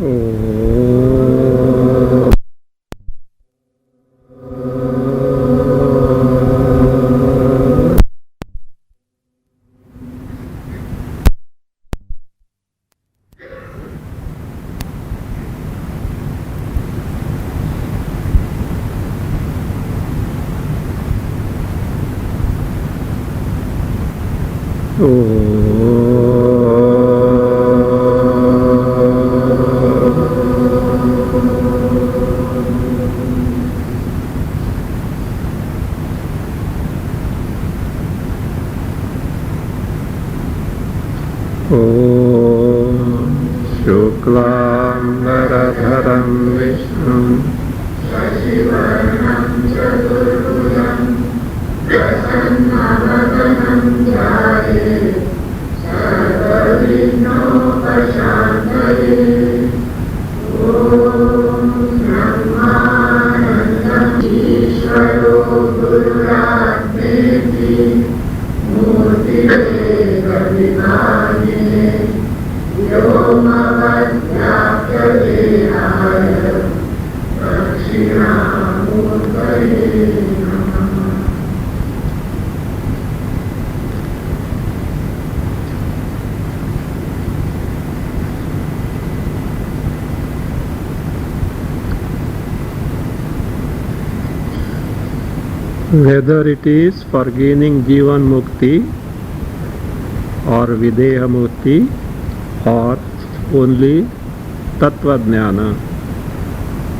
Oh. शुक्लाम्बरधरं विष्णुं शशिवर्णं चतुर्भुजं प्रसन्नवदनं ध्यायेत् सर्वविघ्नोपशान्तये। ॐ ब्रह्मानन्दमीश्वरो गुरुरात्मेति मूर्तिभेदविभागिने व्योमवद्व्याप्तदेहाय दक्षिणामूर्तये नमः। Whether it is for gaining Jivan Mukti or Videha Mukti or only Tattva Jnana,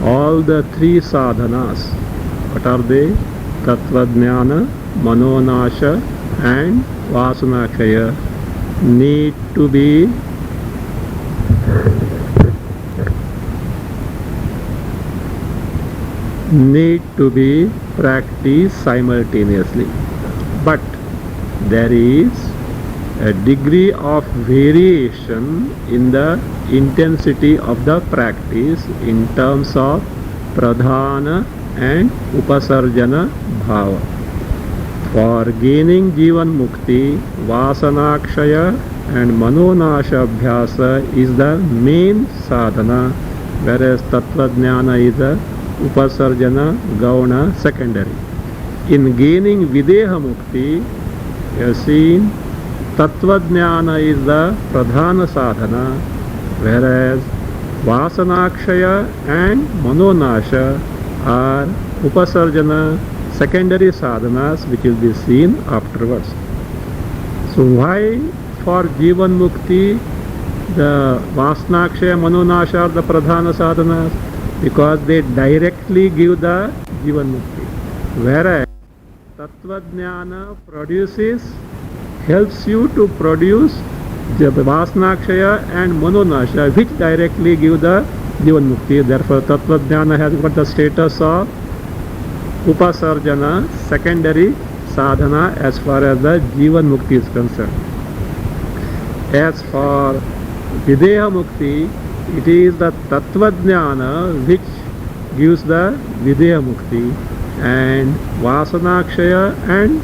all the three sadhanas, what are they? Tattva Jnana, Manonasha and Vasanakshaya, need to be practiced simultaneously, but there is a degree of variation in the intensity of the practice in terms of pradhana and upasarjana bhava. For gaining Jivan Mukti, Vasanakshaya and Manonasha Abhyasa is the main sadhana, whereas Tattva Jnana is the Upasarjana Gauna secondary. In gaining Videha Mukti, you have seen Tattva Jnana is the Pradhana sadhana, whereas Vasanakshaya and Manonasha are Upasarjana secondary sadhanas, which will be seen afterwards. So why for Jivan Mukti the Vasanakshaya Manonasha are the Pradhana sadhanas? Because they directly give the Jivan Mukti, whereas Tattva Jnana helps you to produce the Vasanakshaya and Manonasha, which directly give the Jivan Mukti. Therefore Tattva Jnana has got the status of Upasarjana secondary sadhana as far as the Jivan Mukti is concerned. As for Videha Mukti, it is the Tattva Jnana which gives the Videha Mukti, and Vasanakshaya and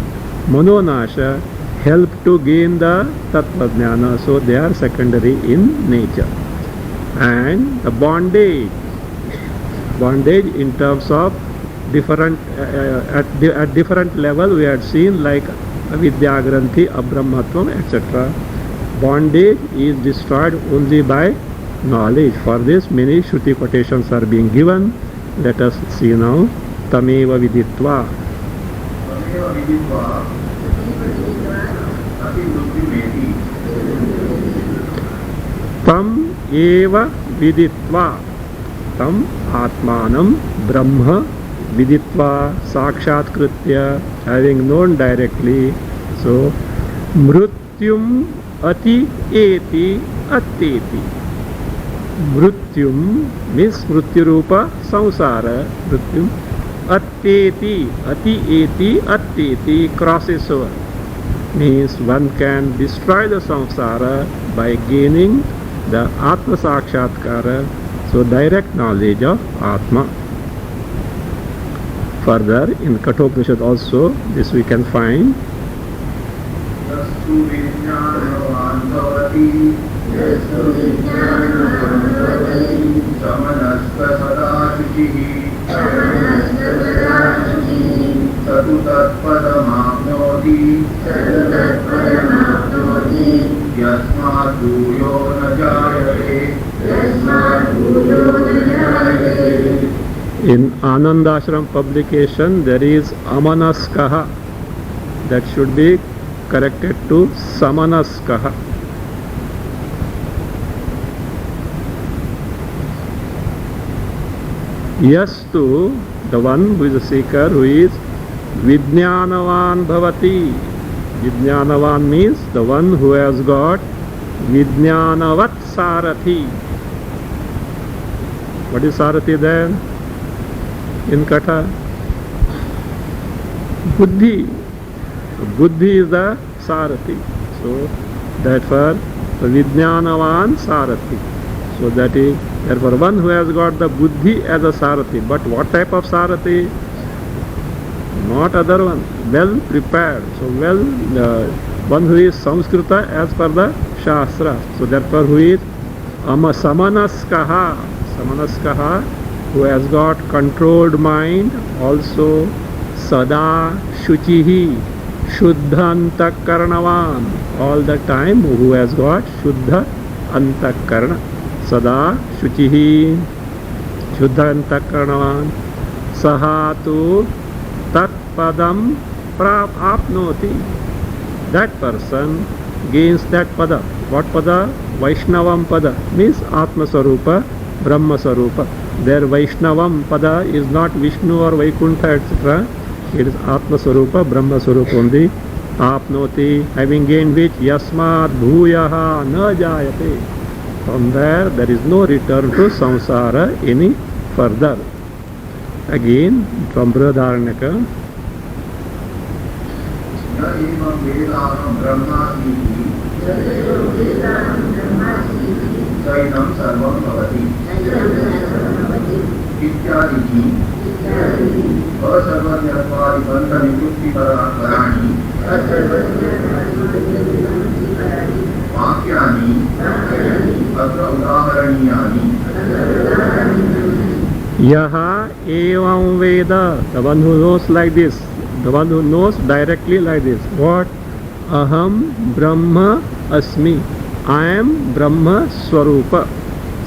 Manonasha help to gain the Tattva Jnana, so they are secondary in nature. And the bondage in terms of different at different level we had seen, like Avidya Granthi, Abrahmatvam, etc. Bondage is destroyed only by knowledge. For this many Shruti quotations are being given. Let us see now. Tameva viditva. Tam eva viditva. Tam atmanam brahma viditva sakshatkritya, having known directly. So mrutyum ati eti atteti. Mrutyum means mrityarupa samsara. Mrutyum atteti, ati eti atteti, crosses over, means one can destroy the samsara by gaining the Atma Sakshatkara, so direct knowledge of Atma. Further in Kathopanishad also this we can find. यस्तु विज्ञानवान् भवति यस्तु विज्ञानवान् भवति समनस्क सदा शुचिः समनस्तदा शुचिः स तु तत्पदमाप्नोति तत्पदमाप्नोति यस्मात् भूयो न जायते यस्मात् भूयो न जायते. In Anandashram publication there is amanaskaha, that should be corrected to samanaskaha. Yastu, the one who is a seeker, who is Vijnanavan bhavati. Vijnanavan means the one who has got Vijnanavat Sarathi. What is Sarathi then? In Katha? Buddhi. Buddhi is the Sarathi. So, therefore, Vijnanavan Sarathi. So that is, therefore, one who has got the Buddhi as a Sarathi. But what type of Sarathi? Not other one. Well prepared. So, one who is Samskrita as per the Shastra. So, therefore, who is Samanaskaha. Samanaskaha, who has got controlled mind, also Sada Shuchihi, Shuddha Antakaranavan, all the time who has got Shuddha Antakarana. Sada Shuchihi, Shuddha Antakaranavan, Sahatu Tat Padam Apnoti. That person gains that pada. What pada? Vaishnavam pada means Atma Sarupa, Brahma Sarupa. Their Vaishnavam pada is not Vishnu or Vaikuntha etc. It is Atma Sarupa, Brahma Sarupa only. Apnoti, having gained which Yasmat Bhuyaha na jayate. From there is no return to samsara any further. Again from Brihadaranyaka. न एवं वेदाहं ब्रह्मास्मीति स इदं सर्वं भवति इत्यादिः असर्वज्ञत्वादिबन्धनिवृत्तिपराणि वाक्यानि अत्र उदाहरणीयानि. Yaha evam veda, the one who knows like this, the one who knows directly like this. What? Aham Brahma Asmi. I am Brahma Swarupa.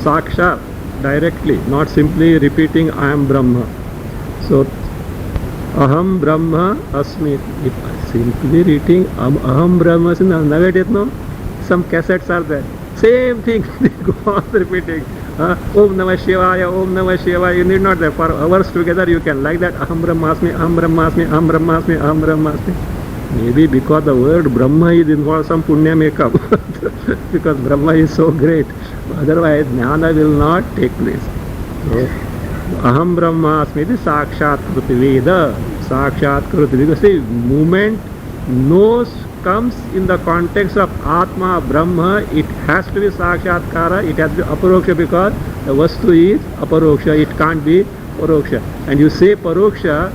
Sakshat, directly, not simply repeating I am Brahma. So, Aham Brahma Asmi. If simply reading Aham Brahma Asmi, nowadays no, some cassettes are there. Same thing, they go on repeating. Om Namah Shivaya, Om Namah Shivaya. You need not that. For hours together you can like that. Aham Brahmasmi, Aham Brahmasmi, Aham Brahmasmi, Aham Brahmasmi. Maybe because the word Brahma is involved, some punya may come. Because Brahma is so great. Otherwise, jnana will not take place. So, Aham Brahmasmi is Sakshat Kruti Veda. Sakshat Kruti. Because see, movement knows comes in the context of Atma, Brahma. It has to be Sakshatkara, it has to be Aparoksha because the Vastu is Aparoksha, it can't be Paroksha. And you say Paroksha,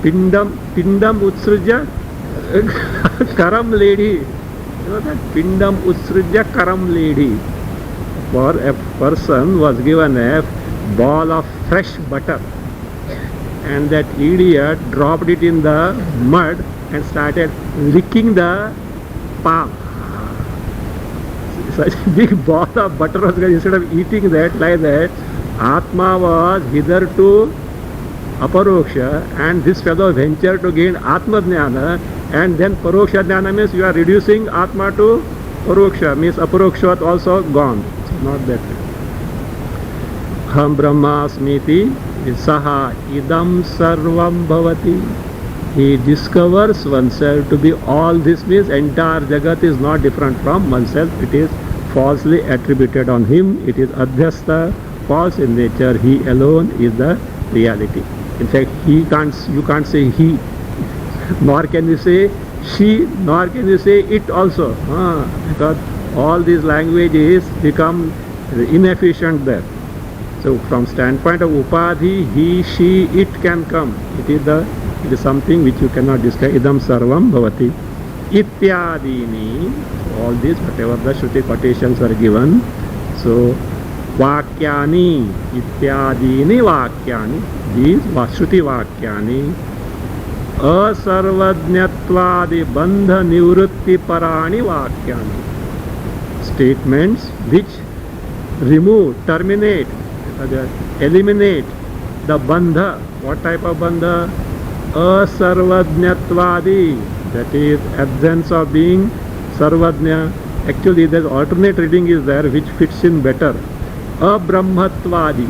Pindam Utsrujya Karam lady. You know that? Pindam Utsrujya Karam lady. For a person was given a ball of fresh butter and that idiot dropped it in the mud and started licking the palm. Such a big ball of butter was going. Instead of eating that like that, Atma was hitherto Aparoksha, and this fellow ventured to gain Atma Jnana, and then Paroksha Jnana means you are reducing Atma to Paroksha, means Aparoksha was also gone. So not that way. Ham Brahmasmiti Saha Idam Sarvam Bhavati. He discovers oneself to be all this, means entire Jagat is not different from oneself. It is falsely attributed on him. It is Adhyasta, false in nature. He alone is the reality. In fact, you can't say he, nor can you say she, nor can you say it also. Because all these languages become inefficient there. So from standpoint of Upadhi, he, she, it can come. It is something which you cannot describe. Idam sarvam bhavati. ityadini, all these, whatever the Shruti quotations are given. So, vakyani, ityadini vakyani, these Shruti vakyani, asarvajnatvadi bandha nivrutti parani vakyani, statements which remove, terminate, eliminate the bandha. What type of bandha? Asarvajnatvadi, that is absence of being sarvajna. Actually, there's alternate reading is there which fits in better. Abrahmatvadi.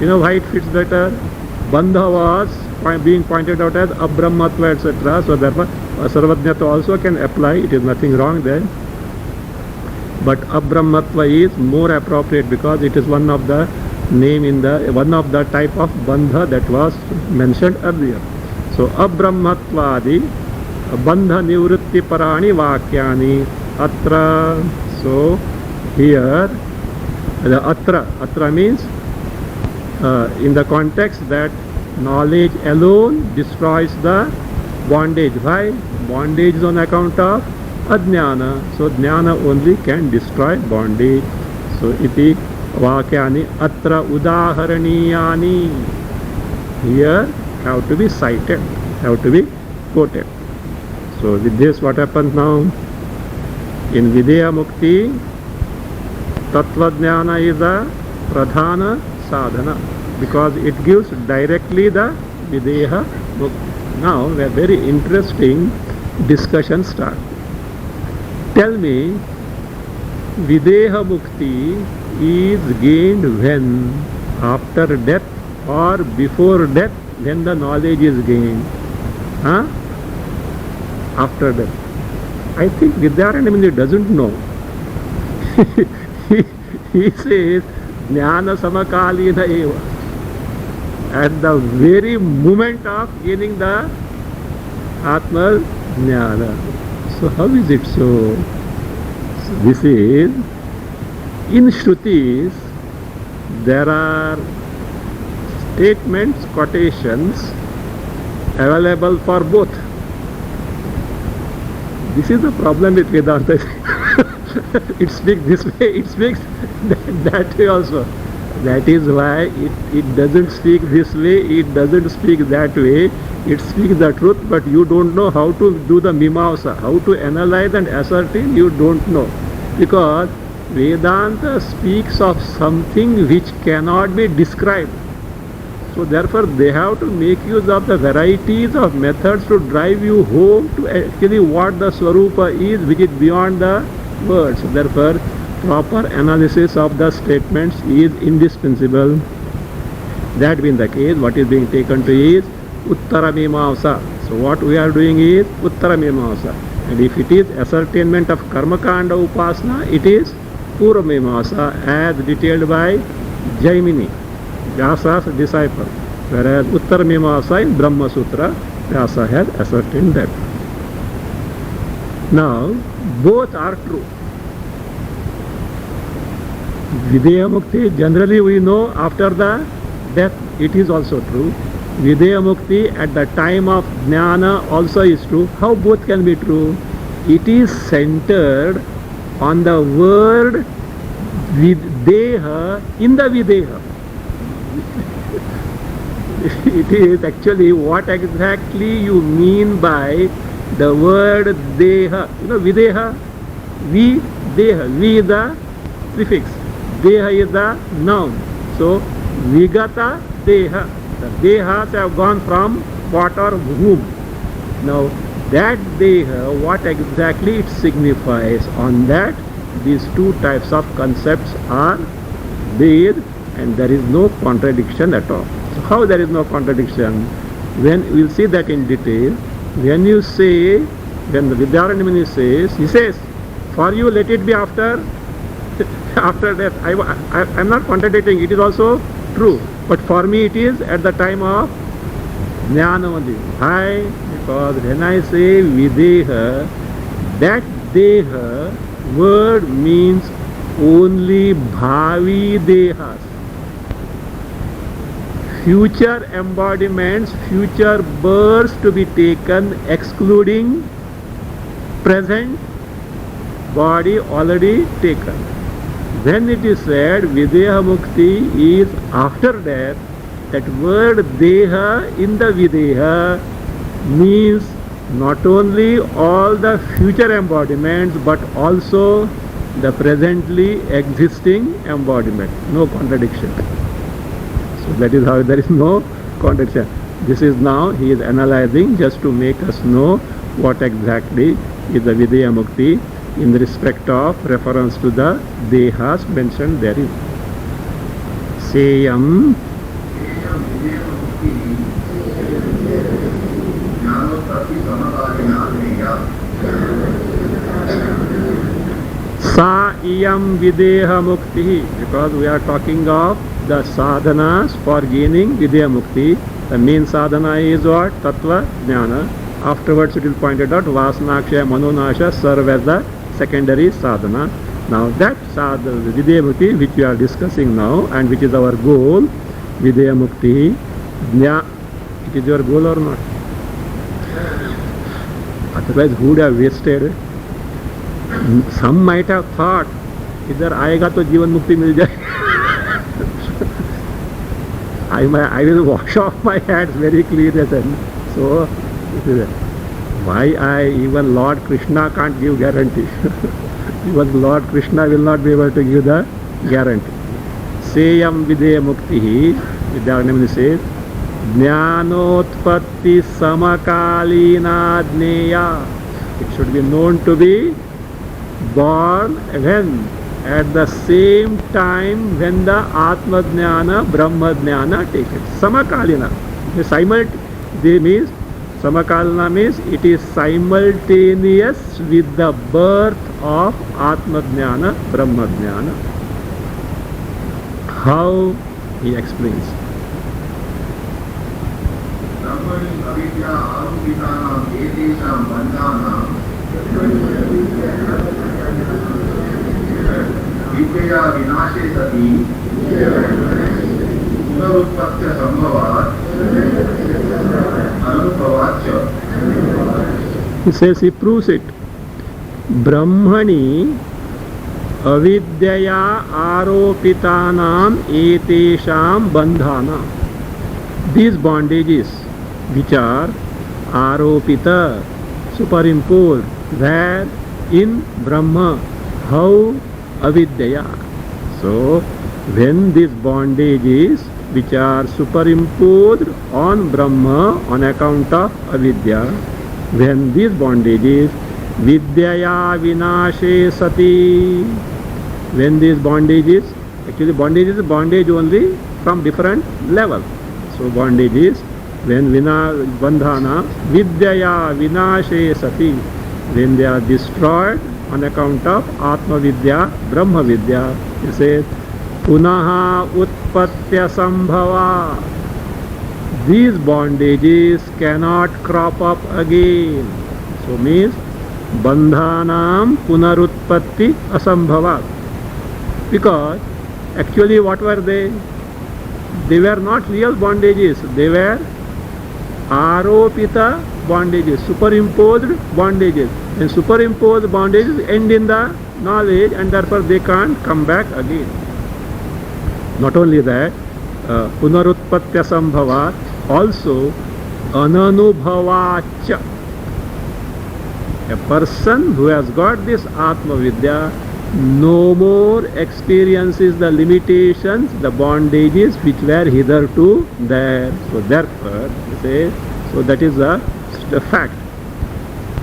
You know why it fits better? Bandha was being pointed out as abrahmatva, etc. So therefore, sarvajnatva also can apply. It is nothing wrong there. But abrahmatva is more appropriate because it is one of the name in the one of the type of bandha that was mentioned earlier. So abrahmatvadi bandha nivrutti parani vakyani atra. So here the atra means in the context that knowledge alone destroys the bondage. Why? Bondage is on account of ajnana. So jnana only can destroy bondage. So iti vakyani atra udaharaniyani, here have to be cited, have to be quoted. So with this, what happens now? In Videha Mukti, Tattva Jnana is a pradhana sadhana because it gives directly the Videha Mukti. Now a very interesting discussion starts. Tell me, Videha Mukti is gained when? After death or before death, when the knowledge is gained? Huh? After death. I think Vidyaranyamuni doesn't know. he says, Jnana Samakalina eva. At the very moment of gaining the Atma Jnana. So how is it so? So this is, in Shrutis, there are statements, quotations available for both. This is the problem with Vedanta. It speaks this way, it speaks that way also. That is why it doesn't speak this way, it doesn't speak that way. It speaks the truth, but you don't know how to do the mimamsa, how to analyze and ascertain, you don't know. Because Vedanta speaks of something which cannot be described. So therefore they have to make use of the varieties of methods to drive you home to actually what the Swarupa is, which is beyond the words. So therefore proper analysis of the statements is indispensable. That being the case, what is being taken to is Uttara Mimamsa. So what we are doing is Uttara Mimamsa. And if it is ascertainment of Karmakanda Upasana, it is Purva Mimamsa as detailed by Jaimini, Vyasa's disciple. Whereas Uttara Mimamsa in Brahma Sutra, Vyasa has ascertained that. Now, both are true. Videha Mukti, generally we know after the death, it is also true. Videha Mukti at the time of Jnana also is true. How both can be true? It is centered on the word Videha in the Videha. It is actually what exactly you mean by the word Deha. You know Videha? Deha. Vi is the prefix. Deha is the noun. So Vigata Deha. The Dehas have gone from what or whom. Now that Deha, what exactly it signifies, on that these two types of concepts are based and there is no contradiction at all. So how there is no contradiction? When we will see that in detail. When you say, when the Vidyaranyamuni says, he says, for you let it be after death. I am not contradicting, it is also true. But for me it is at the time of Jnana only. Why? Because when I say Videha, that Deha word means only Bhavi Dehas. Future embodiments, future births to be taken excluding present body already taken. When it is said Videha Mukti is after death, that word Deha in the Videha means not only all the future embodiments but also the presently existing embodiment. No contradiction. So that is how there is no contradiction. This is now he is analyzing just to make us know what exactly is the Videha Mukti in respect of reference to the Dehas mentioned therein. Seyam Sa iyam Videha Mukti, because we are talking of the sadhanas for gaining Videha Mukti. The main sadhana is what? Tattva Jnana. Afterwards it will pointed out Vasanakshaya Manonasha serve as the secondary sadhana. Now that sadhana, Videha Mukti, which we are discussing now and which is our goal, Videha Mukti, it is your goal or not? Otherwise who would have wasted? Some might have thought इधर आएगा तो जीवन मुक्ति मिल जाए. I will wash off my hands very clearly. So why even Lord Krishna can't give guarantee. Even Lord Krishna will not be able to give the guarantee. Seyam Videha Mukti, Vidyaranamani says, Jnanotpatti Samakalina Jneya. It should be known to be born when? At the same time when the Atma Jnana, Brahma Jnana take it. Samakalina. They means, Samakalina means it is simultaneous with the birth of Atma Jnana, Brahma Jnana. How? He explains. Brahmani avidya arupitanam etesham bandhanam Vidya vinashe sati punarutpatya sambhavat anubhavacha. He says, he proves it. Brahmani avidyaya aropitanam etesham bandhanam. These bondages which are aropita, superimposed, where? In Brahma. How? Avidyaya. So when these bondages which are superimposed on Brahma on account of avidya, when these bondages vidyaya vinashe sati, when these bondages, actually bondage is bondage only from different levels. So bondage is when bandhana vidyaya vinashe sati, when they are destroyed on account of Atma Vidya, Brahma Vidya. He says, Punaha Utpatya Sambhava. These bondages cannot crop up again. So means Bandhanam Punarutpatti Asambhava. Because actually what were they? They were not real bondages. They were Aropita bondages, superimposed bondages. And superimposed bondages end in the knowledge and therefore they can't come back again. Not only that, Punarutpatya Sambhavat, also Ananubhavacha. A person who has got this Atma Vidya no more experiences the limitations, the bondages which were hitherto there. So therefore, he says, so that is the fact.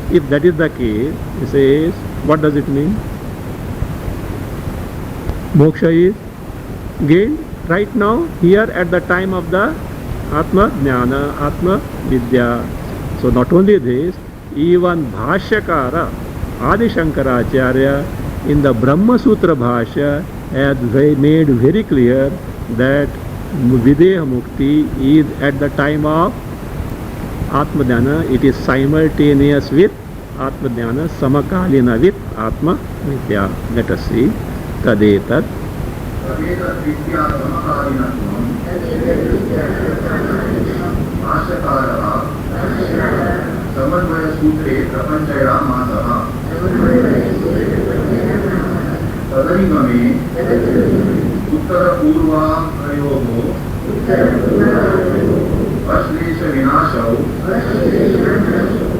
If that is the case, he says, what does it mean? Moksha is gained right now, here at the time of the Atma Jnana, Atma Vidya. So not only this, even Bhashyakara, Adi Shankaracharya, in the Brahma Sutra Bhashya has made very clear that Videha Mukti is at the time of Atma Dhyana, it is simultaneous with Atma Dhyana, Samakalina with Atma Vidya. Let us see. Tadetat Tadetat vidya samakalina Bhashyakara समन्वयसूत्रे प्रपञ्चयामासः तदधिगमे उत्तरपूर्वाभयोः अश्लेषविनाशौ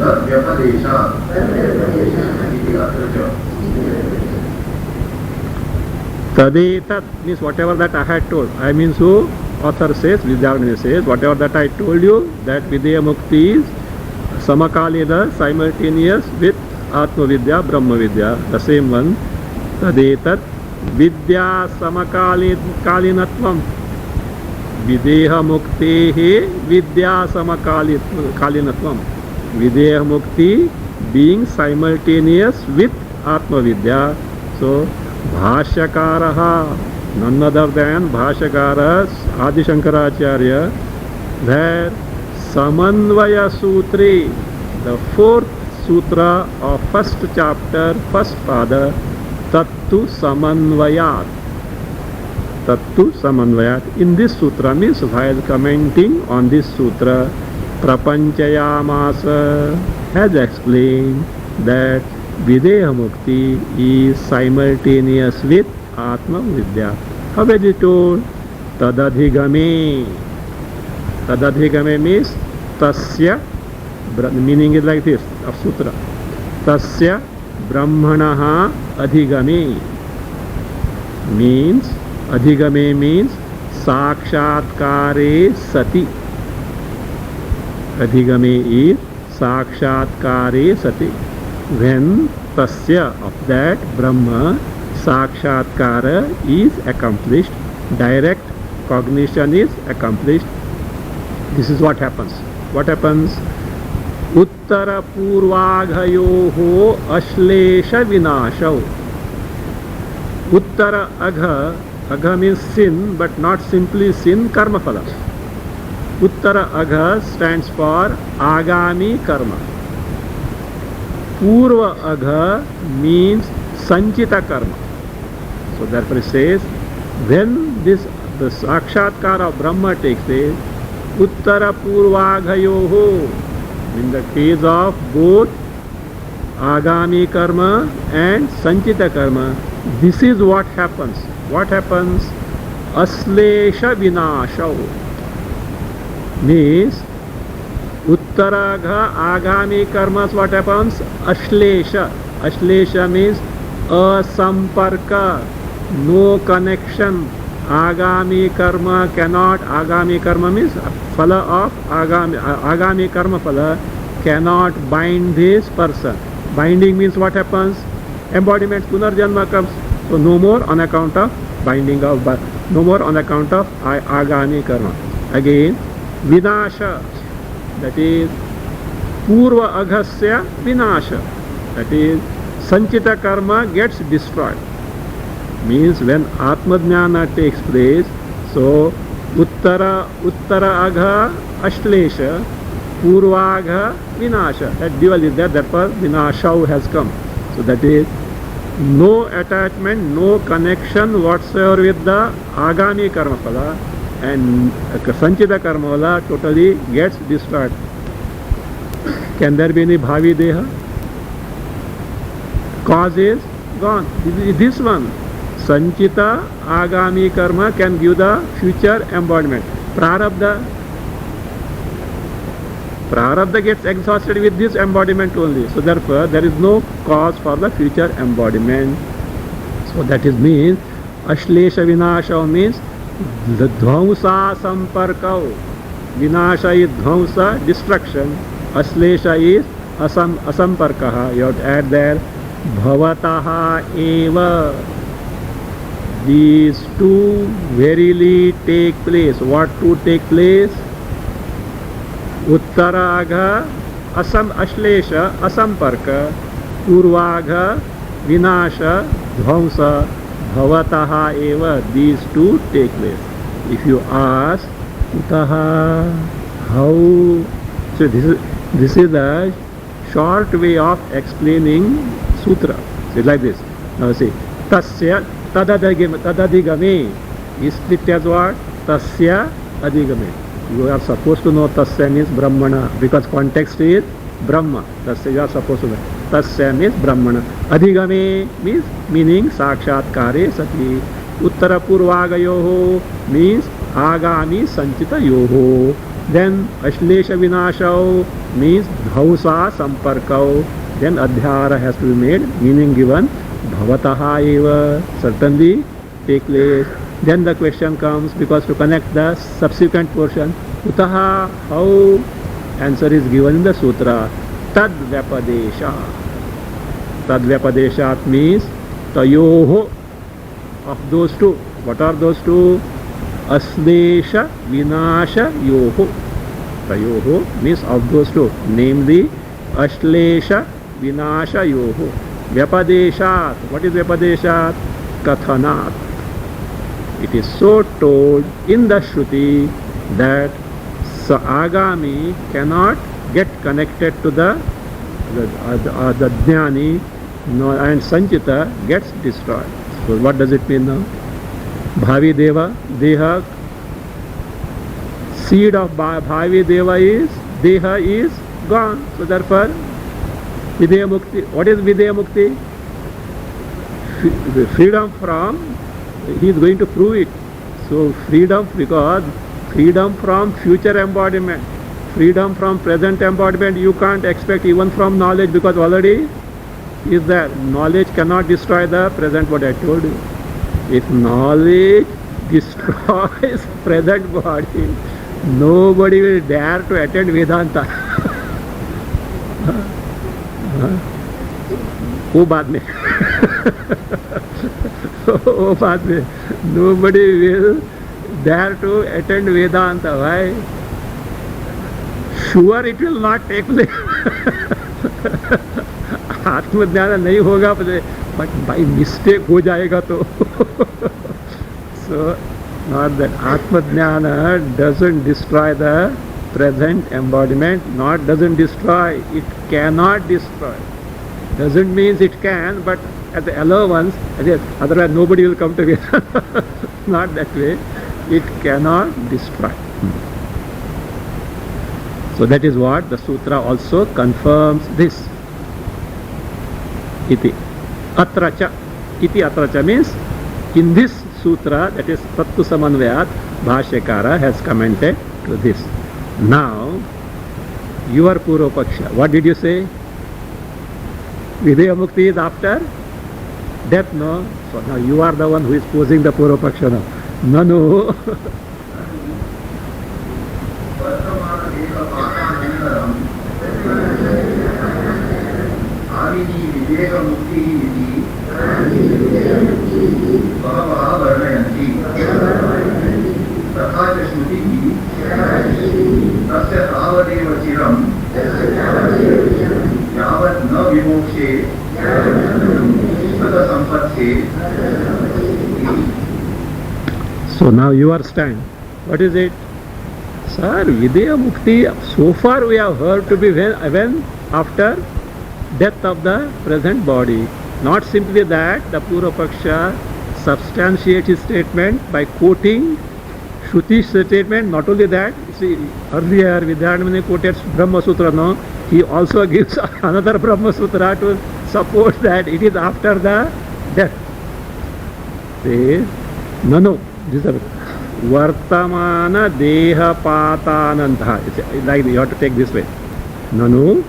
तद्व्यपदेशात् इति अत्र च. Tadetat means whatever that I had told. I mean, so author says, Vidyaranya says, whatever that I told you, that Videha Mukti is Samakalina, simultaneous with Atma Vidya, Brahma Vidya, the same one. Tadetat Vidya Samakalinatvam. Videha Mukti Vidya Samakalinatvam. Videha Mukti being simultaneous with Atma Vidya. So, Bhashyakaraha, none other than Bhashyakara Adi Shankaracharya, where Samanvaya Sutri, the fourth sutra of first chapter, first pada, Tattu Samanvayat. Tattu Samanvayat. In this sutra means while commenting on this sutra, Prapanchayamasa has explained that Videha Mukti is simultaneous with Atma Vidya. How is it told? Tadadhigame. Tadadhigame means Tasya, meaning is like this of sutra. Tasya Brahmanaha Adhigame. Means, Adhigame means Sakshatkare Sati. Adhigame is Sakshatkare Sati. When Tasya, of that Brahma, Sakshatkara is accomplished, direct cognition is accomplished, this is what happens. What happens? Uttara Purvaghayoho Ashlesha Vinashav. Uttara Agha, Agha means sin, but not simply sin, karma phala. Uttara Agha stands for Agami Karma. Purva Agha means Sanchita Karma. So therefore it says, when the Sakshatkara of Brahma takes place, Uttara Purvaghayoho, in the case of both Agami Karma and Sanchita Karma, this is what happens. What happens? Aslesha Vinashav. Means, Uttaragha Agami Karmas, what happens? Ashlesha. Ashlesha means asamparka, no connection. Agami Karma cannot, Agami Karma means phala of Agami Karma phala cannot bind this person. Binding means what happens? Embodiment, Punarjanma comes. So no more on account of binding of, no more on account of Agami Karma. Again, Vinasha, that is Purva Aghasya Vinasha, that is Sanchita Karma gets destroyed. Means when Atma Jnana takes place, so Uttara Agha Ashlesha, Purva Agha Vinasha, that dual is there, therefore Vinashav has come. So that is no attachment, no connection whatsoever with the Agami Karma phala, and Sanchita Karma phala totally gets destroyed. Can there be any Bhavi Deha? Cause is gone. This one, Sanchita Agami Karma can give the future embodiment. Prarabdha gets exhausted with this embodiment only. So therefore, there is no cause for the future embodiment. So that is means, Ashlesha Vinasha means the Dhvamsa Samparkau. Vinasha is Dhvamsa, destruction. Ashlesha is Asamparkaha. You have to add there, Bhavataha Eva. These two verily take place. What to take place? Uttaragha Ashlesha Asamparka, Purvagha Vinasha Dhvamsa, Bhavataha Eva. These two take place. If you ask, Utaha, how? So this is the short way of explaining sutra. So like this. Now see, Tasya Tadadhigame is split as what? Tasya Adhigame. You are supposed to know Tasya means Brahmana, because context is Brahma. Tasya you are supposed to be. Tasya means Brahmana. Adhigame means meaning Sakshatkare Sati. Uttara Purvagayoho means Agami Sanchita Yoho. Then Ashlesha Vinashao means Dhausa Samparkao. Then Adhyara has to be made, meaning given Bhavataha eva, certainly take place. Then the question comes, because to connect the subsequent portion, Utaha, how? Answer is given in the sutra. Tad Vyapadesha. Tad Vyapadeshat means Tayoho, of those two. What are those two? Aslesha Vinasha Yoho. Tayoho means of those two, namely Ashlesha Vinasha Yoho. Vyapadeshat. What is Vyapadeshat? Kathanat. It is so told in the Shruti that Agami cannot get connected to the Jnani, and Sanchita gets destroyed. So what does it mean now? Bhavi Deva, Deha, seed of Bhavi Deva is, Deha is gone. So therefore, Videha Mukti. What is Videha Mukti? Freedom from, he is going to prove it. So freedom, because freedom from future embodiment, freedom from present embodiment, you can't expect even from knowledge, because already is there. Knowledge cannot destroy the present, what I told you. If knowledge destroys present body, nobody will dare to attend Vedanta. वो बाद में वो बाद में nobody will dare to attend Vedanta. Why? Sure, it will not take place. आत्मज्ञान नहीं होगा, but by mistake हो जाएगा तो. So not that Atmajnana doesn't destroy the present embodiment, not doesn't destroy, it cannot destroy. Doesn't mean it can, but at the allowance, otherwise nobody will come to Vedanta. Not that way. It cannot destroy. So that is what the sutra also confirms this. Iti. Atracha. Iti atracha means in this sutra, that is Tattva Samanvayat, Bhashyakara has commented to this. Now, your Purva Paksha, what did you say? Videha Mukti is after death, no? So now you are the one who is posing the Purva Paksha now. Nanu. So now your stand. What is it? Sir, Videha Mukti, so far we have heard to be when after death of the present body. Not simply that, the Purva Paksha substantiates his statement by quoting Shruti statement. Not only that, see, earlier Vidyaranyana quoted Brahma Sutra, no? He also gives another Brahma Sutra to support that it is after the death. Says, no, this is Vartamana Deha Patananta. Like you have to take this way. Nanu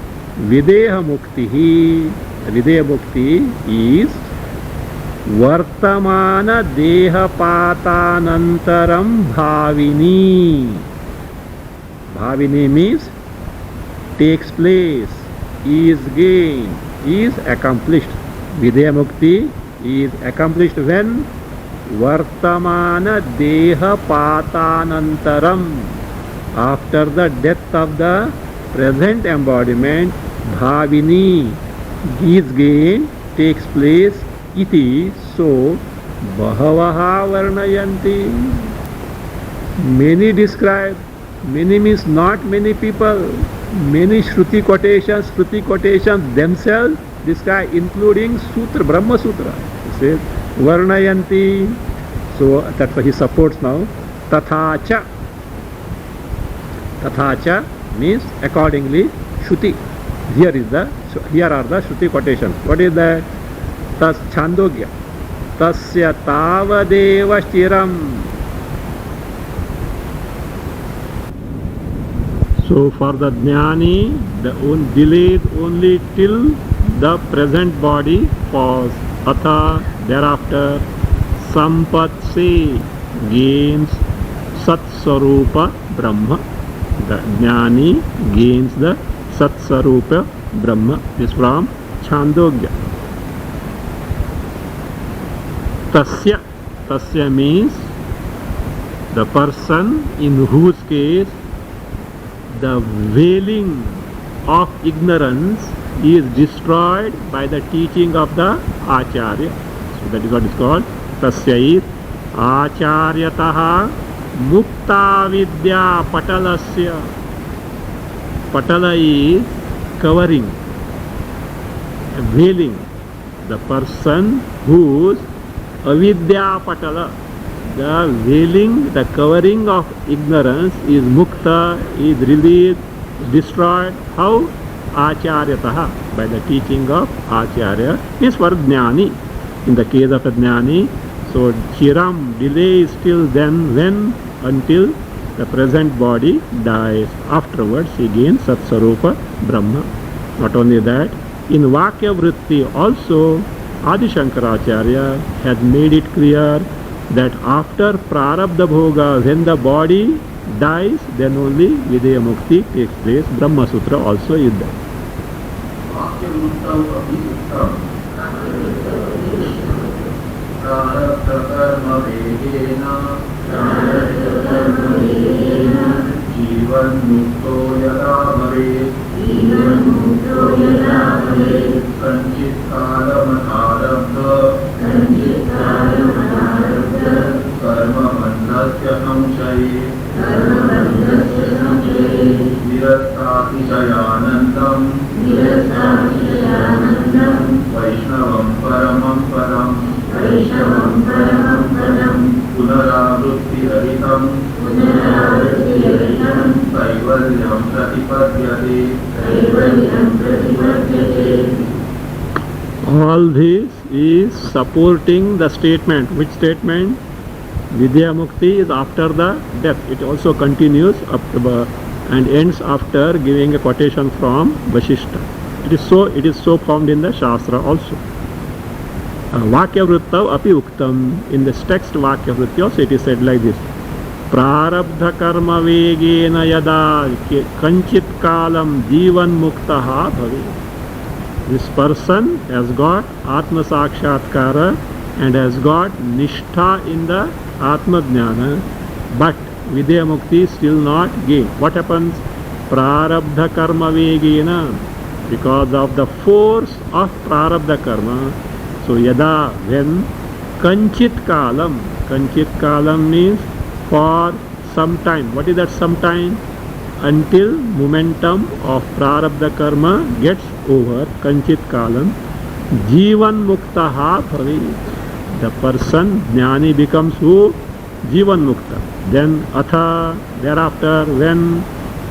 Videha Muktihi. Videha Mukti is Vartamana Deha Patanantaram Bhavini. Bhavini means takes place, is gained, is accomplished. Videha Mukti is accomplished when Vartamana Deha Patanantaram, after the death of the present embodiment, Bhavini is gained, takes place, iti, so Bahavaha Varnayanti. Many describe, many means not many people, many Shruti quotations themselves describe, including Sutra, Brahma Sutra. He says, Varnayanti. So that's why he supports now. Tathacha. Tathacha means accordingly, Shruti. Here are the Shruti quotations. What is that? Tas Chandogya. Tasya tavadeva chiram. So for the jnani, the delayed only till the present body falls. Atha, thereafter, sampatse gains Satsvarupa Brahma. The jnani gains the Satsvarupa Brahma. This from Chandogya. Tasya. Tasya means the person in whose case the veiling of ignorance is destroyed by the teaching of the Acharya. So that is what is called Tasya is Acharyataha Mukta Vidya Patalasya. Patala is covering, veiling. The person whose avidya patala, the veiling, the covering of ignorance is mukta, is released, destroyed. How? Acharyataha, by the teaching of Acharya, is for jnani. In the case of a jnani, so chiram, delay is till then, when? Until the present body dies. Afterwards he gains Satsvarupa Brahma. Not only that, in Vakya Vritti also Adi Shankaracharya had made it clear that after Prarabdha Bhoga, when the body dies, then only Videha Mukti takes place. Brahma Sutra also is there. जीवन मुक्तो यदा भवेत् कंचित कालमनारब्ध कर्मबन्धस्य संशये निरस्तातिशयानन्दम् वैष्णवं परमं पदम् पुनरावृत्तिरहितं कैवल्यं प्रतिपद्यते. All this is supporting the statement. Which statement? Videha Mukti is after the death. It also continues up to, and ends after giving a quotation from Vasishta. It is so found in the Shastra also. Vakya Vrittav api uktam. In this text Vakya Vritti also it is said like this. Prarabdha karma vegena yada kanchit kalam jivan muktaha bhavet. This person has got Atma Sakshatkara and has got Nishtha in the Atma Jnana, but Videha Mukti is still not gained. What happens? Prarabdha karma vegena. Because of the force of Prarabdha karma. So yada, when Kanchit kalam means for some time. What is that some time? Until momentum of Prarabdha karma gets over, Kanchit kalam, Jivan muktaha bhavet. The person, jnani, becomes who? Jivan mukta. Then atha, thereafter, when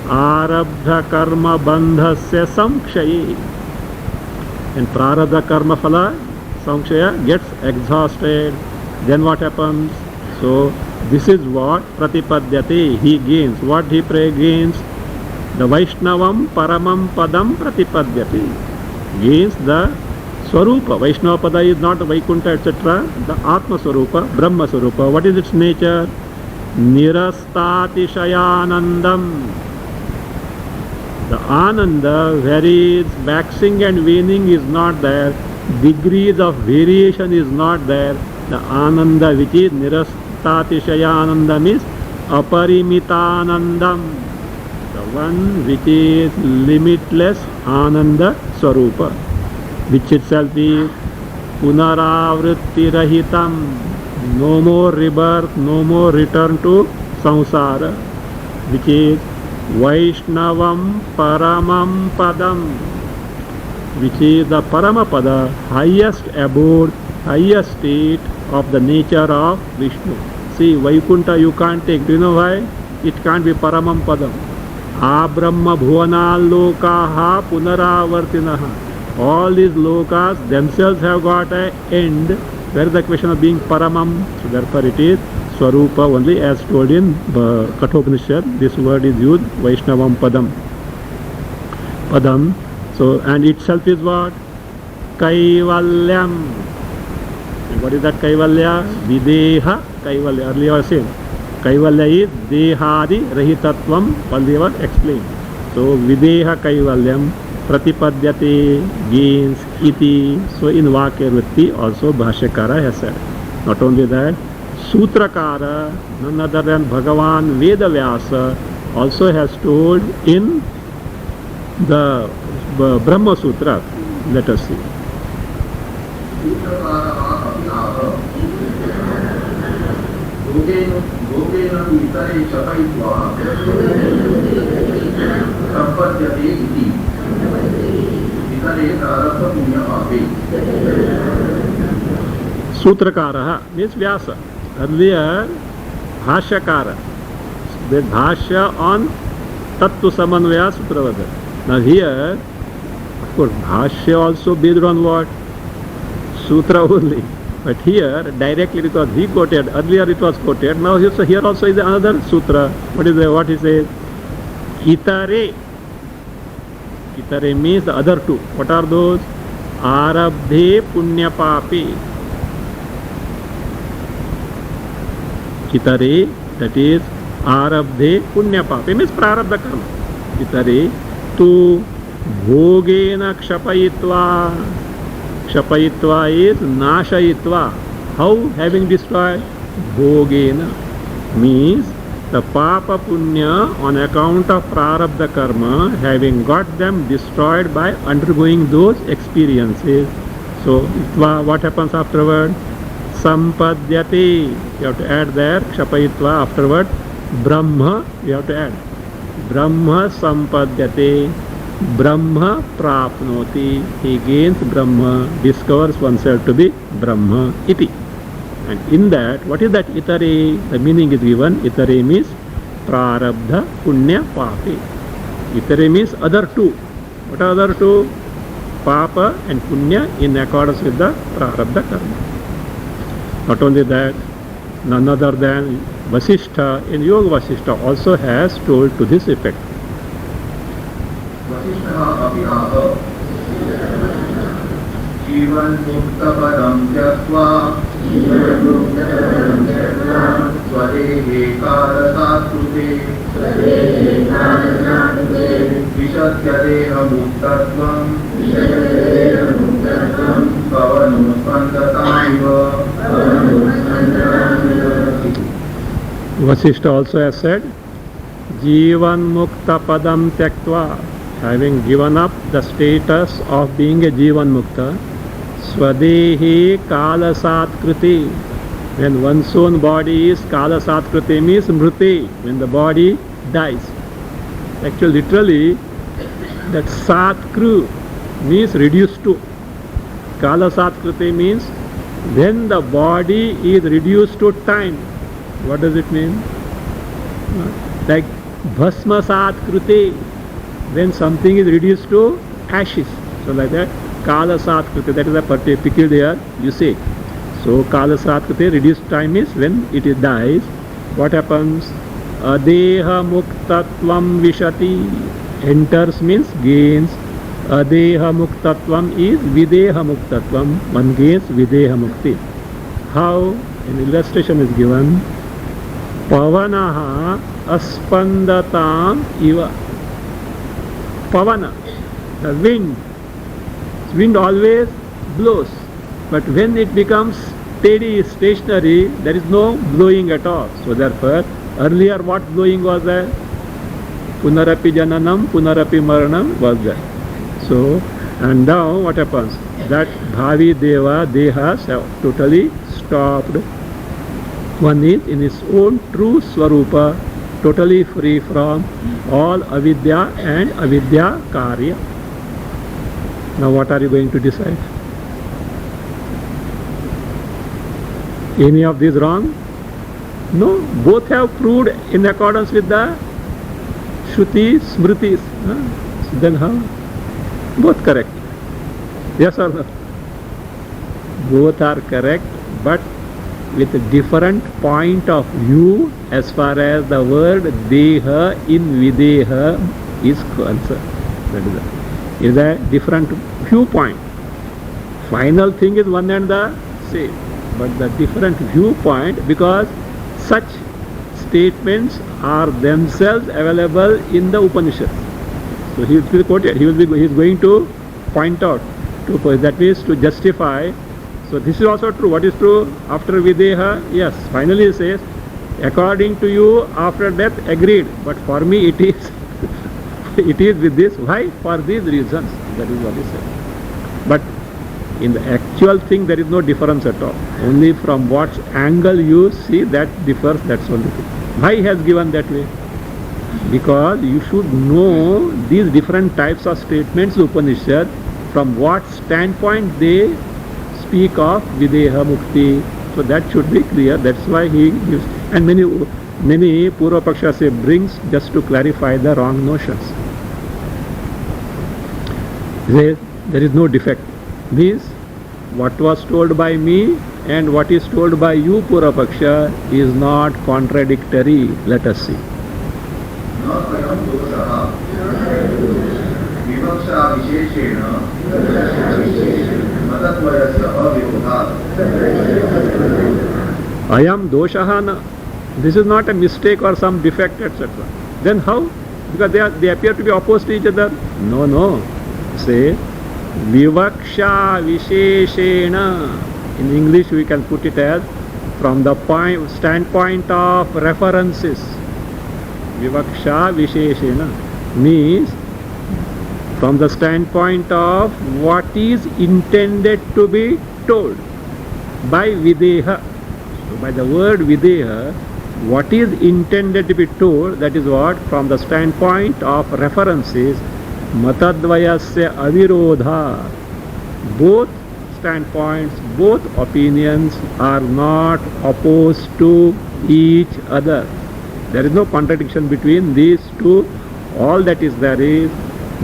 Arabdha karma bandhasya samkshaye. And Prarabdha karma phala, samkshaya, gets exhausted. Then what happens? So this is what pratipadyate, he gains. What he gains? The Vaishnavam paramam padam pratipadyate. Gains the Swarupa. Vaishnava pada is not Vaikuntha, etc. The Atma Swarupa, Brahma Swarupa. What is its nature? Nirastatishayanandam. The Ananda, where is waxing and waning, is not there. Degrees of variation is not there. The Ananda which is Nirastatishayanandam is Aparimitanandam. The one which is limitless Ananda Swarupa, which itself is Punaravritti Rahitam. No more rebirth, no more return to samsara, which is Vaishnavam Paramam Padam, which is the Paramapada, highest abode, highest state of the nature of Vishnu. See, Vaikuntha you can't take. Do you know why? It can't be Paramam Padam. Abrahma bhuvana lokaha punaravartinaha. All these lokas themselves have got an end. Where is the question of being paramam? So therefore it is Swarupa only, as told in Kathopanishad. This word is used, Vaishnavam Padam. Padam. So, and itself is what? Kaivalyam. And what is that Kaivalya? Videha Kaivalya. Earlier I said, Kaivalya is Dehadi Rahitatvam. Earlier was explained. So, Videha Kaivalyam Pratipadyate gains iti. So, in Vakya Vritti also Bhashyakara has said. Not only that, Sutrakara, none other than Bhagavan Vedavyasa, also has told in the Brahma Sutra. Let us see. Sutrakara means Vyasa. Earlier, Bhashyakara. The Bhashya on Tattva Samanvaya Sutravada. Now here, of course, Bhashya also based on what? Sutra only. But here, directly because he quoted, earlier it was quoted, now here also is another Sutra. What he says? Itare. Itare means the other two. What are those? Arabdhe Punyapapi. Itare, that is Arabdhe Punyapapi, means Prarabdha Karma. Itare tu Bhogena Kshapayitva. Kshapayitva is Nashayitva. How? Having destroyed? Bhogena means the Papa Punya on account of Prarabdha Karma, having got them destroyed by undergoing those experiences. So, what happens afterward? Sampadyate. You have to add there Kshapayitva afterward. Brahma, you have to add. Brahma Sampadyate. Brahma Prapnoti. He gains Brahma, discovers oneself to be Brahma iti. And in that, what is that Itare? The meaning is given. Itare means Prarabdha Punya Papi. Itare means other two. What are other two? Papa and Punya in accordance with the Prarabdha Karma. Not only that, none other than Vasishtha in Yoga Vasishtha also has told to this effect. Jivan mukta padam tyatva swadehe kalasakrute vishatyadeha muktatvam pavanuspandatayiva. Vasishtha also has said, Jivan Mukta Padam Tyaktva, having given up the status of being a Jivan Mukta, Swadehi Kalasatkriti, when one's own body is Kalasatkriti means Mriti, when the body dies. Actually, literally, that Satkru means reduced to. Kalasatkriti means when the body is reduced to time. What does it mean? Like Bhasma Satkriti, when something is reduced to ashes. So like that, Kala Satkriti, that is a peculiar usage. So Kala Satkriti, reduced time is when it dies. What happens? Adeha Muktatvam Vishati, enters means gains. Adeha Muktatvam is Videha Muktatvam, one gains Videha Mukti. How? An illustration is given. Pavanaha aspandatam iva. Pavana, the wind. Wind always blows, but when it becomes steady, stationary, there is no blowing at all. So therefore, earlier what blowing was there? Punarapi jananam, punarapi maranam was there. So, and now what happens? That bhavi deva dehas have totally stopped. One is in his own true swarupa, totally free from all avidya and avidya karya. Now what are you going to decide? Any of these wrong? No, both have proved in accordance with the Shruti, Smritis. Then how? Both correct. Yes or no? Both are correct, but with a different point of view as far as the word Deha in Videha is concerned. That is a different viewpoint. Final thing is one and the same, but the different viewpoint, because such statements are themselves available in the Upanishads. So he will be quoted. He is going to point out, that means to justify. So this is also true. What is true after Videha? Yes. Finally he says, according to you, after death, agreed. But for me it is it is with this. Why? For these reasons. That is what he said. But in the actual thing there is no difference at all. Only from what angle you see that differs, that's only thing. Why he has given that way? Because you should know these different types of statements Upanishad, from what standpoint they speak of Videha Mukti. So that should be clear. That's why he gives. And many Purva Paksha brings just to clarify the wrong notions. There is no defect. Means what was told by me and what is told by you, Purva Paksha, is not contradictory. Let us see. Ayam doshahana. This is not a mistake or some defect, etc. Then how? Because they appear to be opposed to each other. No. Say Vivaksha Visheshena. In English we can put it as from the standpoint of references. Vivaksha Visheshena means from the standpoint of what is intended to be told by Videha. So by the word Videha, what is intended to be told, that is what, from the standpoint of references, Matadvayasya Avirodha. Both standpoints, both opinions are not opposed to each other. There is no contradiction between these two. All that is there is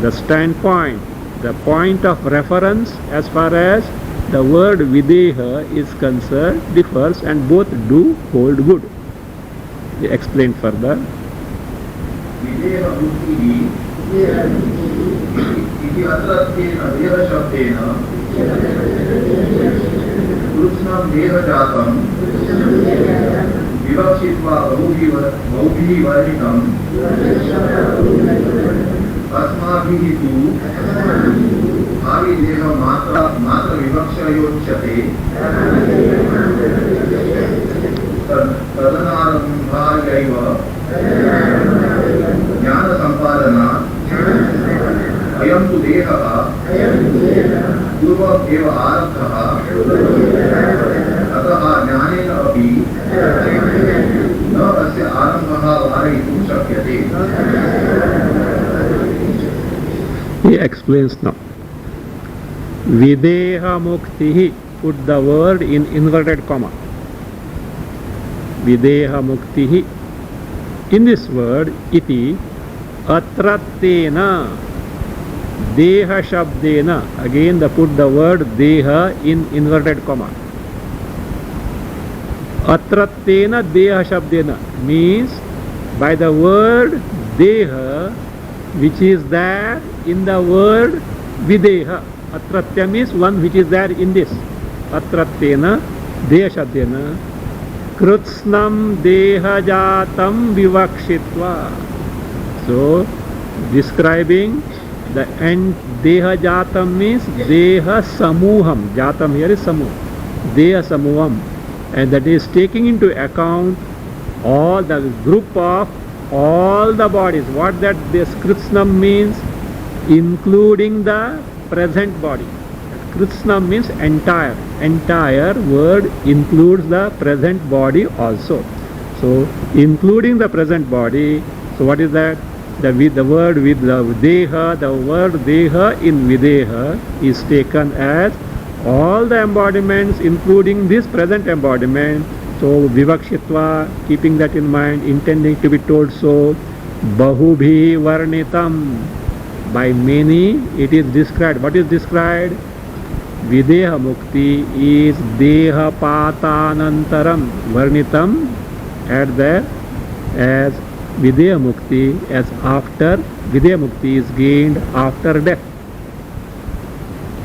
the standpoint, the point of reference as far as the word Videha is concerned differs, and both do hold good. He explained further. Videha Mukti iti atratyena deha shabdena krutnam deha jatam vivakshitva bhaubihi varnitam अस्माभिः तु आदि देह मात्र विवक्षयोच्यते तदनारम्भायैव ज्ञानसम्पादनात् अयं तु देहः पूर्वम् एव आरब्धः अतः ज्ञानेन अपि न अस्य आरम्भः वारयितुं शक्यते. He explains now. Videha Muktihi, put the word in inverted comma. Videha Muktihi. In this word, iti atrattena deha shabdena. Again, put the word deha in inverted comma. Atrattena deha shabdena means by the word deha, which is there in the word Videha. Atratya means one which is there in this. Atrattena deha shabdena krutsnam deha jatam vivakshitva. So describing the end, deha jatam means deha samuham. Jatam here is samuh. Deha samuham, and that is taking into account all the group of all the bodies. What that this Kritsnam means, including the present body. Kritsnam means entire. Entire word includes the present body also. So including the present body. So what is that? The word with the Deha, the word Deha in Videha is taken as all the embodiments, including this present embodiment. So Vivakshitva, keeping that in mind, intending to be told so. Bahubhi varnitam. By many it is described. What is described? Videha mukti is deha patanantaram. Varnitam at there as Videha mukti, as after Videha mukti is gained after death.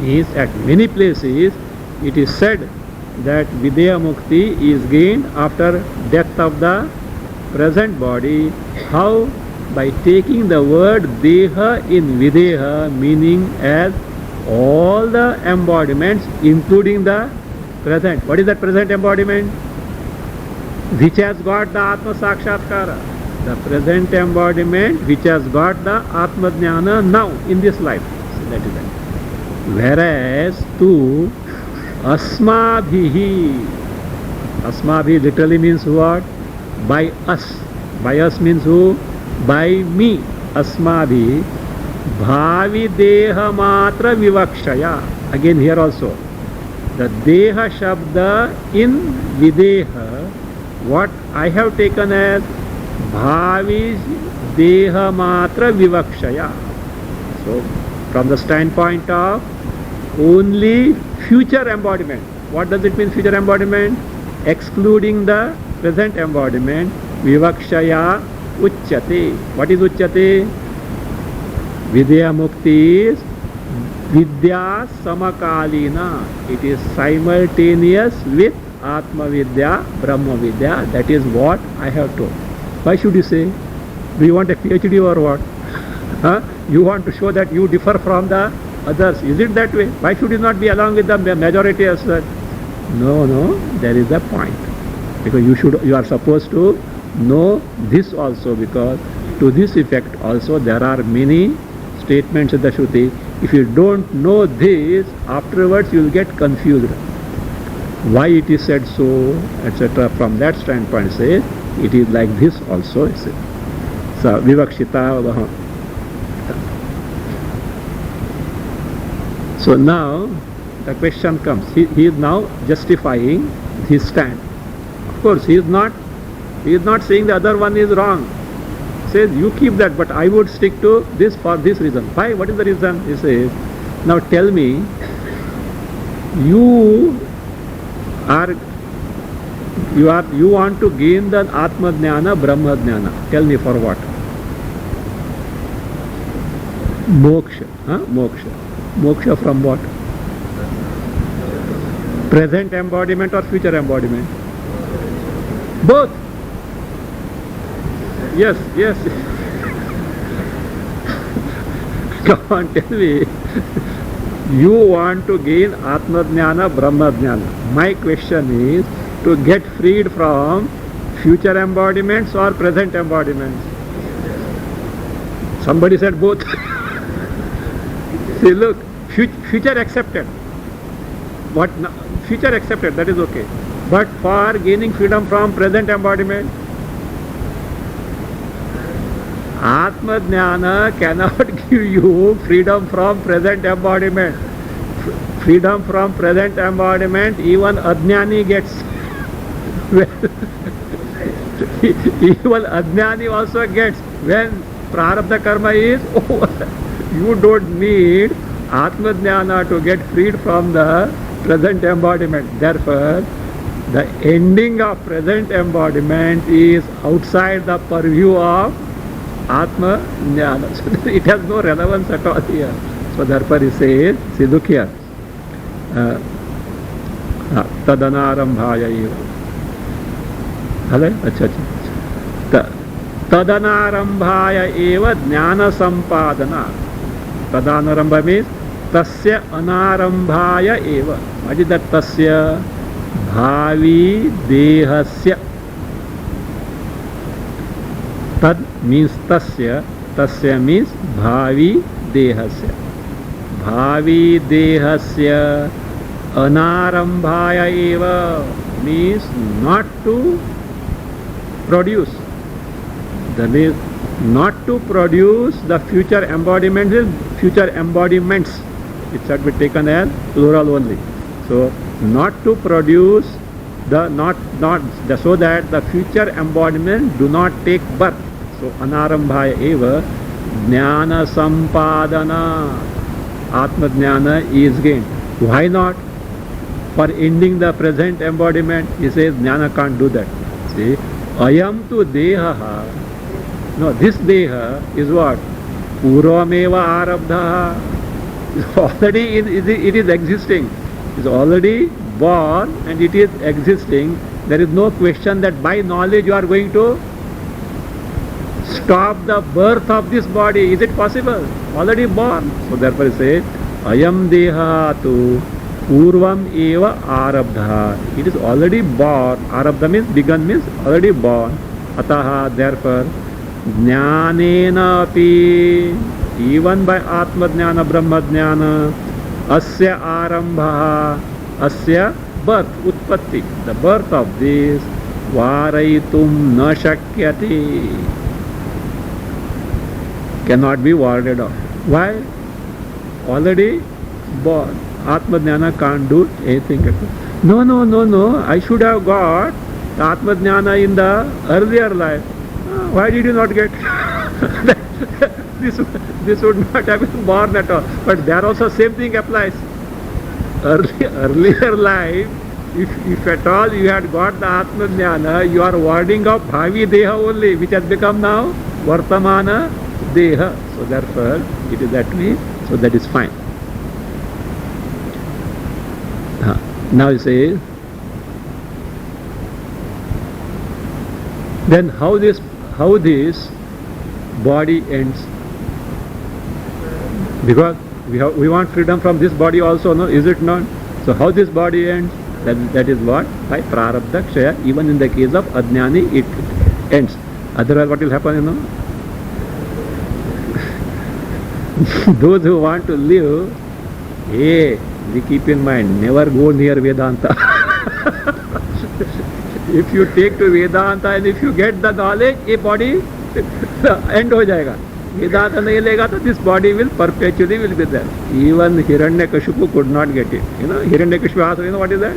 Is at many places it is said that Videha mukti is gained after death of the present body. How? By taking the word Deha in Videha, meaning as all the embodiments including the present. What is that present embodiment? Which has got the Atma Sakshatkara. The present embodiment which has got the Atma Jnana now in this life. So that is that. Whereas to Asmabhihi. Asmabhi literally means what? By us. By us means who? By me. Asmabhi. Bhavi Deha Matra Vivakshaya. Again here also. The Deha Shabda in Videha, what I have taken as Bhavi Deha Matra Vivakshaya. So from the standpoint of only future embodiment. What does it mean, future embodiment? Excluding the present embodiment. Vivakshaya Uchyate. What is Uchyate? Vidya Mukti is Vidya Samakalina. It is simultaneous with Atma Vidya, Brahma Vidya. That is what I have told. Why should you say? Do you want a PhD or what? Huh? You want to show that you differ from the others. Is it that way? Why should you not be along with the majority as such? No, there is a point. Because you are supposed to know this also, because to this effect also there are many statements in the Shruti. If you don't know this, afterwards you will get confused. Why it is said so, etc. From that standpoint, say it is like this also. So Vivakshita. So now the question comes. He is now justifying his stand. Of course, he is not saying the other one is wrong. Says you keep that, but I would stick to this for this reason. Why? What is the reason? He says, now tell me, you want to gain the Atma Jnana, Brahma Jnana. Tell me for what? Moksha. Moksha. Moksha from what? Present embodiment or future embodiment? Both. Yes. Come on, tell me. You want to gain Atma Jnana, Brahma Jnana. My question is to get freed from future embodiments or present embodiments. Somebody said both. See, look, future accepted. What? Future accepted, that is okay. But for gaining freedom from present embodiment, Atma Jnana cannot give you freedom from present embodiment. Freedom from present embodiment, even Ajnani gets. Even Ajnani also gets when Prarabdha Karma is over. You don't need Atma Jnana to get freed from the present embodiment. Therefore, the ending of present embodiment is outside the purview of Atma Jnana. So it has no relevance at all here. So therefore he says, see, look here. Tadanarambhaya eva. Tadanarambhaya eva jnana sampadana. Tadanarambha means tasya anarambhaya eva. What is that tasya? Bhavi dehasya. Tad means tasya. Tasya means bhavi dehasya. Bhavi dehasya anarambhaya eva means not to produce. That is, not to produce the future embodiments. Future embodiments, it should be taken as plural only. So not to produce the so that the future embodiment do not take birth. So anarambhaya eva jnana sampadana. Atma jnana is gained. Why not? For ending the present embodiment, he says jnana can't do that. See, ayam tu deha. No, this deha is what? Purvameva arabdha. Already it is existing. It is already born and it is existing. There is no question that by knowledge you are going to stop the birth of this body. Is it possible? Already born. So therefore he says, ayam deha tu purvam eva arabdha. It is already born. Arabdha means begun, means already born. Ataha, therefore, jnanena api, even by atma jnana, brahma jnana, asya arambha, asya birth, utpatti, the birth of this, varaitum na shakyati, cannot be warded off. Why? Already born. Atma jnana can't do anything at all. No, I should have got the Atma jnana in the earlier life. Why did you not get? This would not have been born at all. But there also same thing applies. Earlier life, if at all you had got the Atma jnana, you are warding off bhavi deha only, which has become now vartamana deha. So therefore, it is that way. So that is fine. Now you say, then how this body ends? Because we want freedom from this body also, no? Is it not? So how this body ends? That is what? By prarabdha kshaya. Even in the case of ajnani, it ends. Otherwise, what will happen, you know? Those who want to live, hey, we keep in mind, never go near Vedanta. If you take to Vedanta and if you get the knowledge, a body end ho jayega. Vedanta nahi lega, so this body will perpetually will be there. Even Hiranyakashipu could not get it. You know, Hiranyakashipu asked, you know what is that?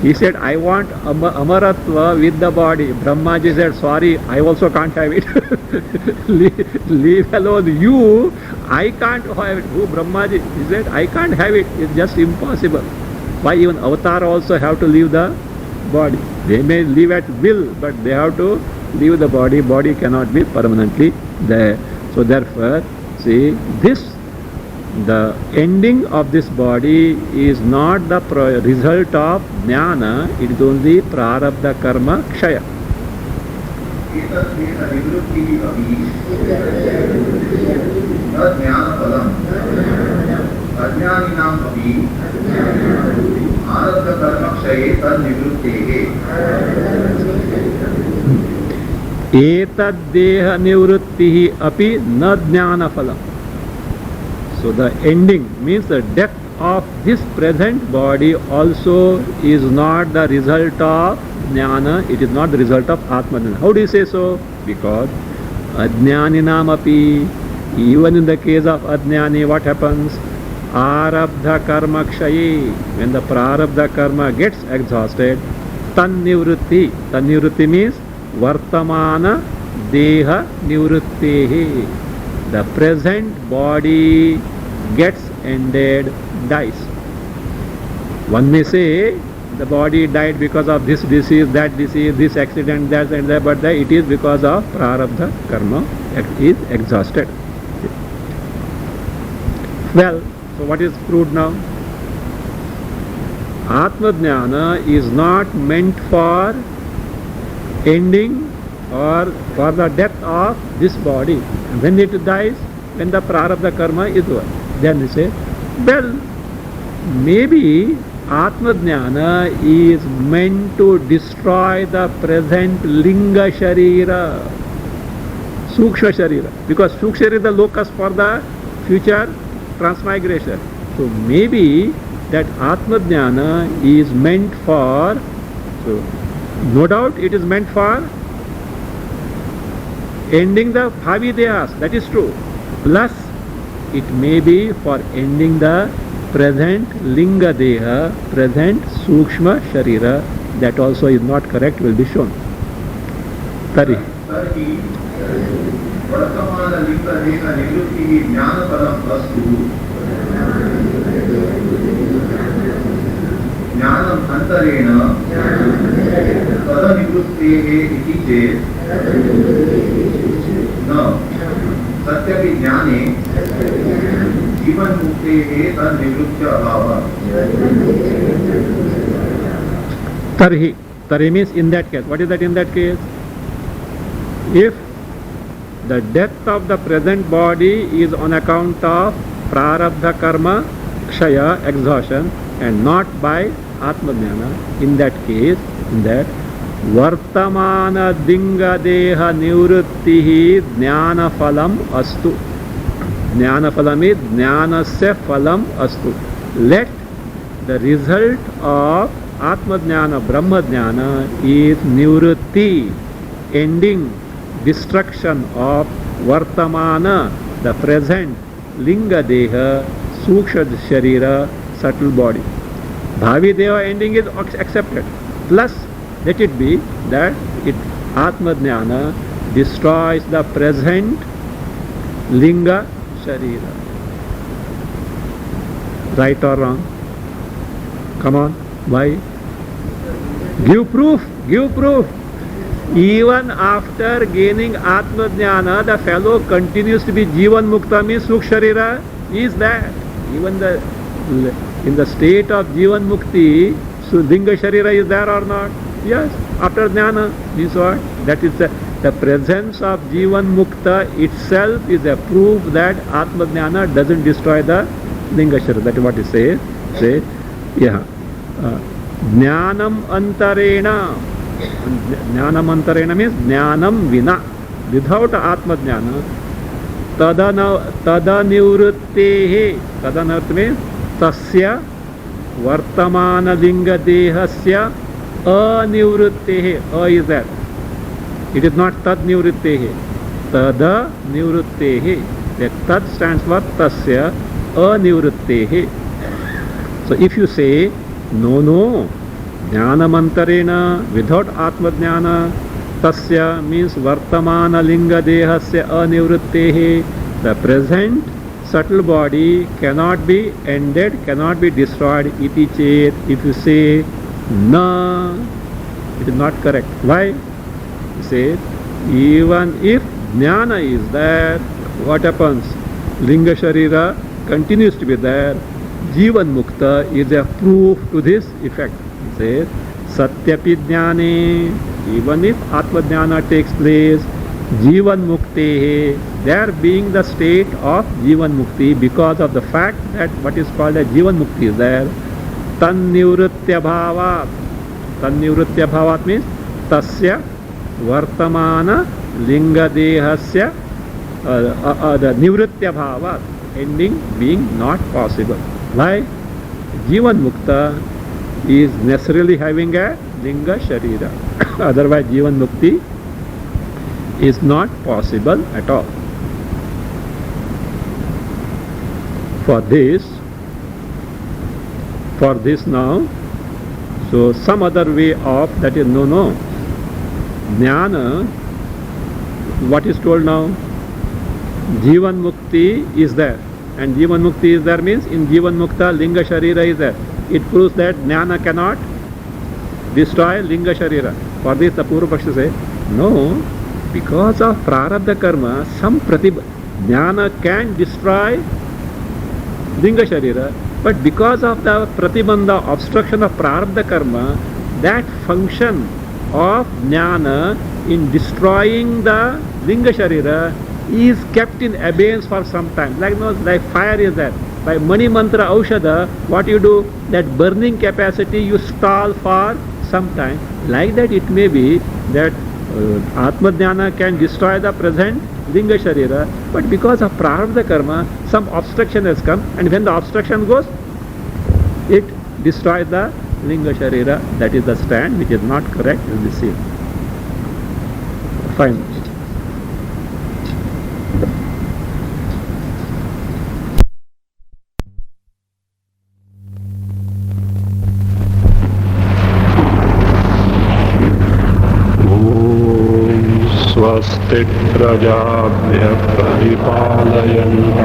He said, I want amaratva with the body. Brahmaji said, sorry, I also can't have it. leave alone you, I can't have it. Who, Brahmaji? He said, I can't have it. It's just impossible. Why even avatar also have to leave the body? They may leave at will, but they have to leave the body. Body cannot be permanently there. So therefore, see, the ending of this body is not the result of jnana, it is only prarabdha karma kshaya. Etad deha nivrittihi api na jnana phalam. So the ending means the death of this present body also is not the result of jnana, it is not the result of atma jnana. How do you say so? Because ajnaninam api, even in the case of ajnani, what happens? Arabdha karma kshayi, when the prarabdha karma gets exhausted, tan nivritti means vartamana deha nivrittehi, the present body gets ended, dies. One may say the body died because of this disease, that disease, this accident, that and that, but it is because of prarabdha karma, it is exhausted. Well, so what is proved now? Atma jnana is not meant for ending or for the death of this body. And when it dies, when the prarabdha karma is over, then we say, well, maybe Atma jnana is meant to destroy the present linga sharira, sukshma sharira, because sukshma sharira is the locus for the future transmigration. So maybe that Atma jnana is meant for, so no doubt it is meant for ending the bhavi dehas, that is true. Plus, it may be for ending the present linga deha, present sukshma sharira, that also is not correct, will be shown. Tari. वर्तमान लिंग देह निवृत्ति ज्ञान फलम वस्तु ज्ञानम अंतरेण तदनिवृत्तेः इति चेत् न सत्यपि ज्ञाने जीवन मुक्तेः तन्निवृत्त्य अभावः। Tarhi means in that case. What is that in that case? If the death of the present body is on account of prarabdha karma, kshaya, exhaustion, and not by atma jnana, in that case, in that vartamana dinga deha nivrittihi jnana phalam astu. Jnana phalam is jnanasya phalam astu. Let the result of atma jnana, brahma jnana is nivritti, ending, destruction of vartamana, the present, linga deha, suksha sharira, subtle body. Bhavi deva ending is accepted. Plus, let it be that it atma jnana destroys the present linga sharira. Right or wrong? Come on, why? Give proof, give proof. Even after gaining atma jnana, the fellow continues to be jivan mukta, means sukh sharira is that. Even in the state of jivan mukti, so linga sharira is there or not? Yes, after jnana, this what? That is the presence of jivan mukta itself is a proof that atma jnana doesn't destroy the linga sharira. That is what it says. Say, yeah. Jnanam antarena. Jnanam antarena means jnanam vina. Without atma jnana, tadanivrittehe. Tadanivritti means tasya vartamana linga dehasya anivrittehe. A is that. It is not tad nivrittehe. Tada nivrittehe. That tad stands for tasya anivrittehe. So if you say no, jnanamantarena, without atma jnana, tasya means vartamana linga dehasya anivrittehe, the present subtle body cannot be ended, cannot be destroyed, iti chet. If you say na, it is not correct. Why? You say even if jnana is there, what happens? Linga sharira continues to be there. Jivan mukta is a proof to this effect. It says satyapi jnane, even if atma jnana takes place, jivan mukte, there being the state of jivan mukti, because of the fact that what is called a jivan mukti is there. Tan nivritya bhavat. Tan nivritya bhavat means tasya vartamana linga dehasya the nivritya bhavat, ending being not possible. Why? Jivan mukta is necessarily having a linga sharira. Otherwise jivan mukti is not possible at all. For this now, so some other way of that is no. Jnana, what is told now? Jivan mukti is there. And jivan mukti is there means in jivan mukta linga sharira is there. It proves that jnana cannot destroy linga sharira. For this the Purva Paksha says, no, because of prarabdha karma, some jnana can destroy linga sharira, but because of the pratibandha, obstruction of prarabdha karma, that function of jnana in destroying the linga sharira is kept in abeyance for some time. Like fire is there. By mani mantra aushadha, what you do? That burning capacity you stall for some time. Like that it may be that atma jnana can destroy the present linga sharira, but because of prarabdha karma, some obstruction has come, and when the obstruction goes, it destroys the linga sharira. That is the stand which is not correct in this scene. Fine. Swastika. स्वस्ति प्रजाभ्यः परिपालयन्तः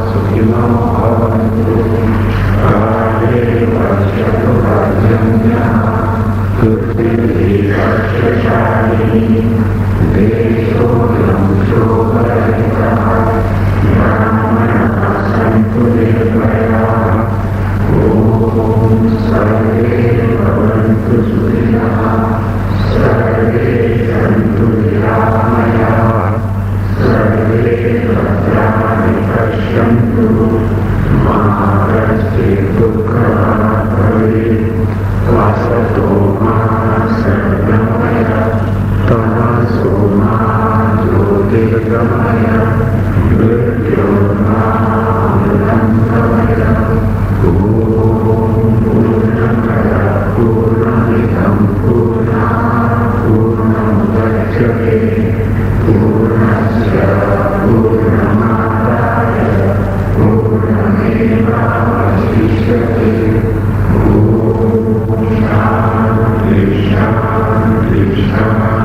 सुखिनो भवन्तु काले Krishna